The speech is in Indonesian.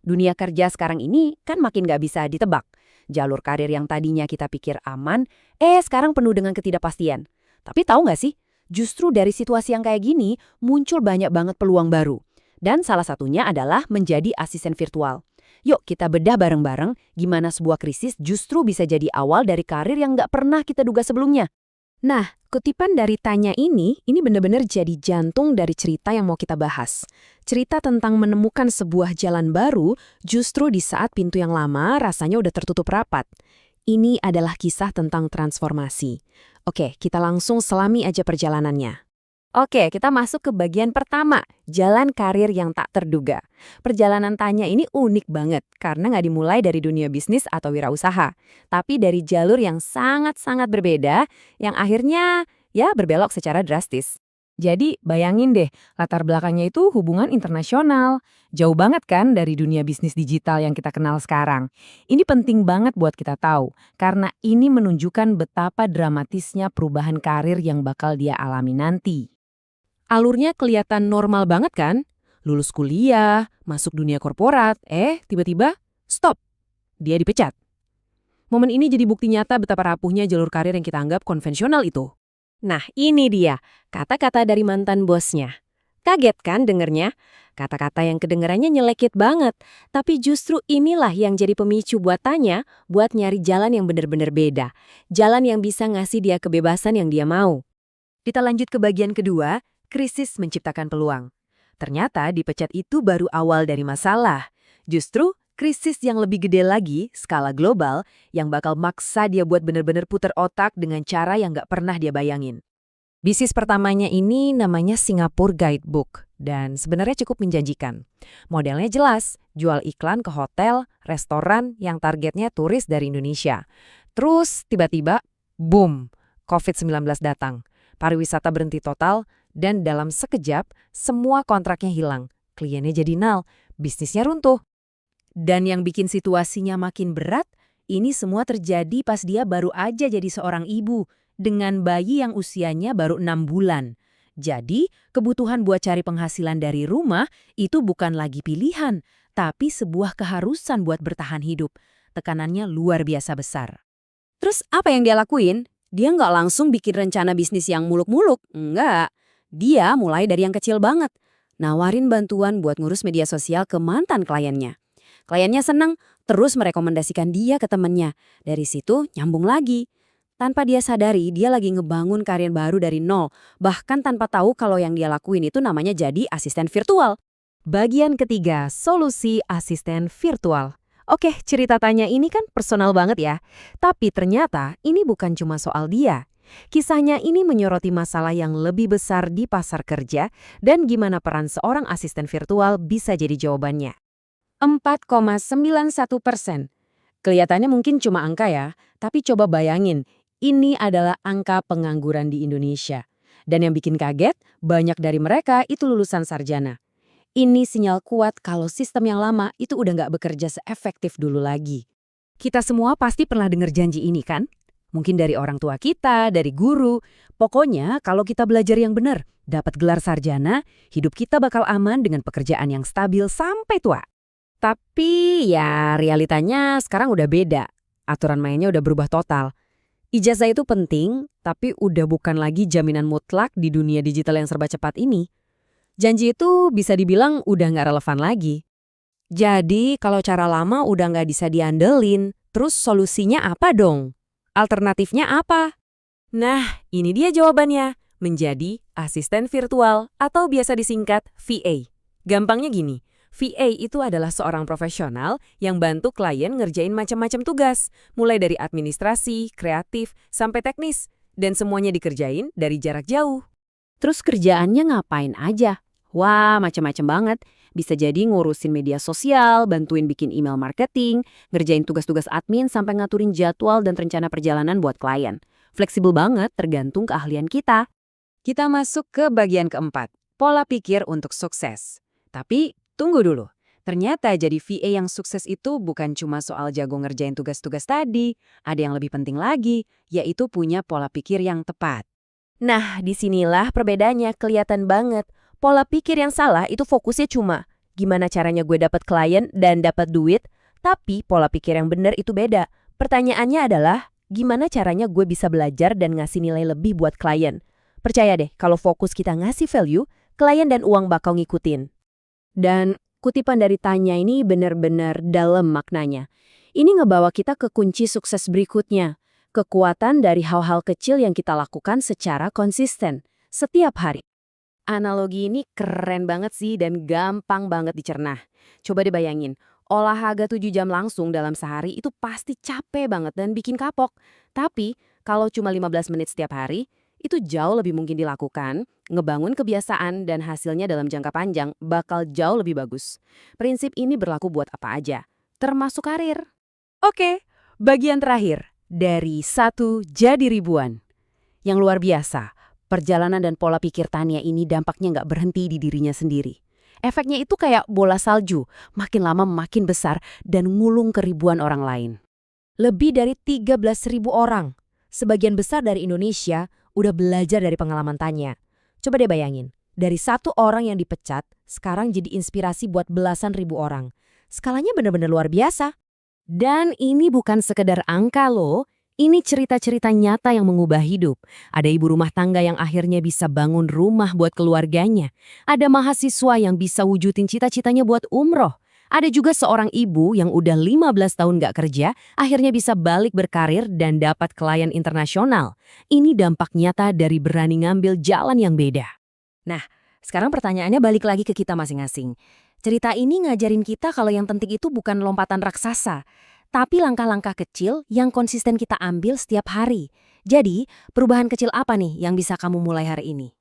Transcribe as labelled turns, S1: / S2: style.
S1: Dunia kerja sekarang ini kan makin nggak bisa ditebak. Jalur karir yang tadinya kita pikir aman, sekarang penuh dengan ketidakpastian. Tapi tahu nggak sih, justru dari situasi yang kayak gini muncul banyak banget peluang baru. Dan salah satunya adalah menjadi asisten virtual. Yuk kita bedah bareng-bareng gimana sebuah krisis justru bisa jadi awal dari karir yang nggak pernah kita duga sebelumnya.
S2: Nah, kutipan dari Tanya ini benar-benar jadi jantung dari cerita yang mau kita bahas. Cerita tentang menemukan sebuah jalan baru justru di saat pintu yang lama rasanya udah tertutup rapat. Ini adalah kisah tentang transformasi. Oke, kita langsung selami aja perjalanannya.
S1: Oke, kita masuk ke bagian pertama, jalan karir yang tak terduga. Perjalanan Tanya ini unik banget karena nggak dimulai dari dunia bisnis atau wirausaha, tapi dari jalur yang sangat-sangat berbeda yang akhirnya ya berbelok secara drastis. Jadi bayangin deh, latar belakangnya itu hubungan internasional. Jauh banget kan dari dunia bisnis digital yang kita kenal sekarang. Ini penting banget buat kita tahu, karena ini menunjukkan betapa dramatisnya perubahan karir yang bakal dia alami nanti. Alurnya kelihatan normal banget kan? Lulus kuliah, masuk dunia korporat, tiba-tiba stop. Dia dipecat. Momen ini jadi bukti nyata betapa rapuhnya jalur karir yang kita anggap konvensional itu. Nah, ini dia, kata-kata dari mantan bosnya. Kaget kan dengernya? Kata-kata yang kedengarannya nyelekit banget, tapi justru inilah yang jadi pemicu buat Tanya buat nyari jalan yang benar-benar beda. Jalan yang bisa ngasih dia kebebasan yang dia mau. Kita lanjut ke bagian kedua, krisis menciptakan peluang. Ternyata dipecat itu baru awal dari masalah. Justru krisis yang lebih gede lagi, skala global, yang bakal maksa dia buat bener-bener puter otak dengan cara yang nggak pernah dia bayangin. Bisnis pertamanya ini namanya Singapore Guidebook, dan sebenarnya cukup menjanjikan. Modelnya jelas, jual iklan ke hotel, restoran yang targetnya turis dari Indonesia. Terus tiba-tiba, boom, COVID-19 datang. Pariwisata berhenti total, dan dalam sekejap, semua kontraknya hilang. Kliennya jadi nol, bisnisnya runtuh. Dan yang bikin situasinya makin berat, ini semua terjadi pas dia baru aja jadi seorang ibu, dengan bayi yang usianya baru 6 bulan. Jadi, kebutuhan buat cari penghasilan dari rumah itu bukan lagi pilihan, tapi sebuah keharusan buat bertahan hidup. Tekanannya luar biasa besar. Terus apa yang dia lakuin? Dia nggak langsung bikin rencana bisnis yang muluk-muluk, enggak. Dia mulai dari yang kecil banget, nawarin bantuan buat ngurus media sosial ke mantan kliennya. Kliennya seneng, terus merekomendasikan dia ke temennya. Dari situ nyambung lagi. Tanpa dia sadari, dia lagi ngebangun karir baru dari nol, bahkan tanpa tahu kalau yang dia lakuin itu namanya jadi asisten virtual. Bagian ketiga, solusi asisten virtual. Oke, cerita Tanya ini kan personal banget ya. Tapi ternyata ini bukan cuma soal dia. Kisahnya ini menyoroti masalah yang lebih besar di pasar kerja dan gimana peran seorang asisten virtual bisa jadi jawabannya. 4,91%. Kelihatannya mungkin cuma angka ya, tapi coba bayangin, ini adalah angka pengangguran di Indonesia. Dan yang bikin kaget, banyak dari mereka itu lulusan sarjana. Ini sinyal kuat kalau sistem yang lama itu udah nggak bekerja seefektif dulu lagi. Kita semua pasti pernah dengar janji ini kan? Mungkin dari orang tua kita, dari guru. Pokoknya kalau kita belajar yang benar, dapat gelar sarjana, hidup kita bakal aman dengan pekerjaan yang stabil sampai tua. Tapi ya realitanya sekarang udah beda. Aturan mainnya udah berubah total. Ijazah itu penting, tapi udah bukan lagi jaminan mutlak di dunia digital yang serba cepat ini. Janji itu bisa dibilang udah nggak relevan lagi. Jadi kalau cara lama udah nggak bisa diandelin, terus solusinya apa dong? Alternatifnya apa? Nah, ini dia jawabannya. Menjadi asisten virtual atau biasa disingkat VA. Gampangnya gini, VA itu adalah seorang profesional yang bantu klien ngerjain macam-macam tugas, mulai dari administrasi, kreatif, sampai teknis, dan semuanya dikerjain dari jarak jauh. Terus kerjaannya ngapain aja? Wah, macam-macam banget. Bisa jadi ngurusin media sosial, bantuin bikin email marketing, ngerjain tugas-tugas admin sampai ngaturin jadwal dan rencana perjalanan buat klien. Fleksibel banget tergantung keahlian kita. Kita masuk ke bagian keempat, pola pikir untuk sukses. Tapi tunggu dulu, ternyata jadi VA yang sukses itu bukan cuma soal jago ngerjain tugas-tugas tadi, ada yang lebih penting lagi, yaitu punya pola pikir yang tepat. Nah, disinilah perbedaannya kelihatan banget. Pola pikir yang salah itu fokusnya cuma gimana caranya gue dapat klien dan dapat duit, tapi pola pikir yang benar itu beda. Pertanyaannya adalah, gimana caranya gue bisa belajar dan ngasih nilai lebih buat klien? Percaya deh, kalau fokus kita ngasih value, klien dan uang bakal ngikutin. Dan kutipan dari Tanya ini benar-benar dalam maknanya. Ini ngebawa kita ke kunci sukses berikutnya. Kekuatan dari hal-hal kecil yang kita lakukan secara konsisten, setiap hari. Analogi ini keren banget sih dan gampang banget dicerna. Coba dibayangin, olahraga 7 jam langsung dalam sehari itu pasti capek banget dan bikin kapok. Tapi kalau cuma 15 menit setiap hari, itu jauh lebih mungkin dilakukan, ngebangun kebiasaan dan hasilnya dalam jangka panjang bakal jauh lebih bagus. Prinsip ini berlaku buat apa aja, termasuk karir. Oke, bagian terakhir. Dari 1 jadi ribuan. Yang luar biasa, perjalanan dan pola pikir Tanya ini dampaknya nggak berhenti di dirinya sendiri. Efeknya itu kayak bola salju, makin lama makin besar dan ngulung ke ribuan orang lain. Lebih dari 13.000 orang, sebagian besar dari Indonesia, udah belajar dari pengalaman Tanya. Coba deh bayangin, dari 1 orang yang dipecat, sekarang jadi inspirasi buat belasan ribu orang. Skalanya benar-benar luar biasa. Dan ini bukan sekedar angka loh, ini cerita-cerita nyata yang mengubah hidup. Ada ibu rumah tangga yang akhirnya bisa bangun rumah buat keluarganya. Ada mahasiswa yang bisa wujudin cita-citanya buat umroh. Ada juga seorang ibu yang udah 15 tahun gak kerja, akhirnya bisa balik berkarir dan dapat klien internasional. Ini dampak nyata dari berani ngambil jalan yang beda. Nah, sekarang pertanyaannya balik lagi ke kita masing-masing. Cerita ini ngajarin kita kalau yang penting itu bukan lompatan raksasa, tapi langkah-langkah kecil yang konsisten kita ambil setiap hari. Jadi, perubahan kecil apa nih yang bisa kamu mulai hari ini?